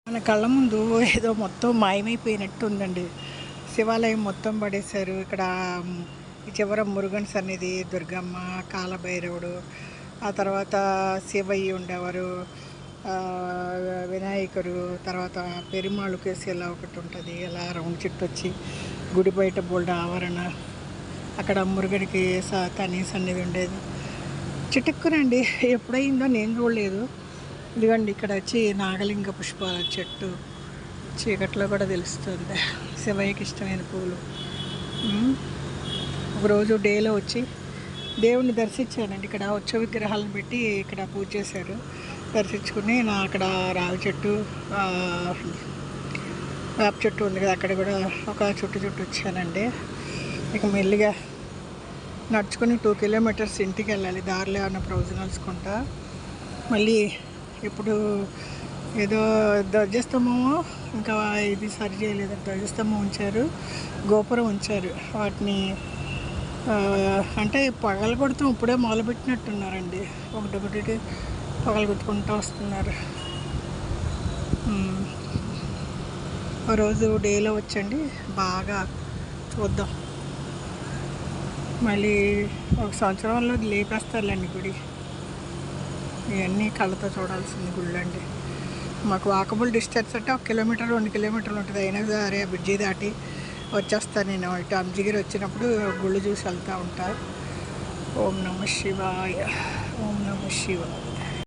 మన కళ్ళ ముందు ఏదో మొత్తం మాయమైపోయినట్టు ఉందండి. శివాలయం మొత్తం పడేశారు. ఇక్కడ ఈ చివర మురుగన్ సన్నిధి, దుర్గమ్మ, కాలభైరవుడు, ఆ తర్వాత శివయ్య ఉండేవారు, వినాయకుడు, తర్వాత పెరుమాళ్ కేసు ఇలా ఒకటి ఉంటుంది. ఇలా రౌండ్ చుట్టూ వచ్చి గుడి బయట బోల్డ్ ఆవరణ, అక్కడ మురుగడికి తని సన్నిధి ఉండేది. చిటుక్కునండి ఎప్పుడైందో నేను చూడలేదు. ఇదిగోండి ఇక్కడ వచ్చి నాగలింగ పుష్పాల చెట్టు చీకట్లో కూడా తెలుస్తుంది. శివయ్యకి ఇష్టమైన పూలు. ఒకరోజు డేలో వచ్చి దేవుణ్ణి దర్శించానండి. ఇక్కడ ఉత్సవ విగ్రహాలను పెట్టి ఇక్కడ పూజ చేశారు. దర్శించుకుని నా అక్కడ రావి చెట్టు, వేప చెట్టు ఉంది కదా, అక్కడ కూడా ఒక చుట్టు వచ్చానండి. ఇక మెల్లిగా నడుచుకుని 2 కిలోమీటర్స్ ఇంటికి వెళ్ళాలి. దారిలో ఏమైనా ప్రొవిజనల్స్ కొంటా. మళ్ళీ ఇప్పుడు ఏదో ధ్వజస్తంభము ఇంకా ఇది సరి చేయలేదు. ధ్వజస్తంభం ఉంచారు, గోపురం ఉంచారు. వాటిని అంటే పగలగొడుతూ ఇప్పుడే మొదలుపెట్టినట్టున్నారండి. ఒకటి పగలగొట్టుకుంటూ వస్తున్నారు. రోజు డేలో వచ్చండి, బాగా చూద్దాం. మళ్ళీ ఒక సంవత్సరంలో లేపేస్తారులేండి గుడి. ఇవన్నీ కళ్ళతో చూడాల్సింది గుళ్ళు అండి. మాకు వాకబుల్ డిస్టెన్స్ అంటే 1 కిలోమీటర్ 2 కిలోమీటర్లు ఉంటుంది. అయినా సరే బ్రిడ్జి దాటి వచ్చేస్తాను నేను. ఇటు అంజగిరి వచ్చినప్పుడు గుళ్ళు చూసి వెళ్తూ ఉంటా. ఓం నమః శివాయ, ఓం నమః శివాయ.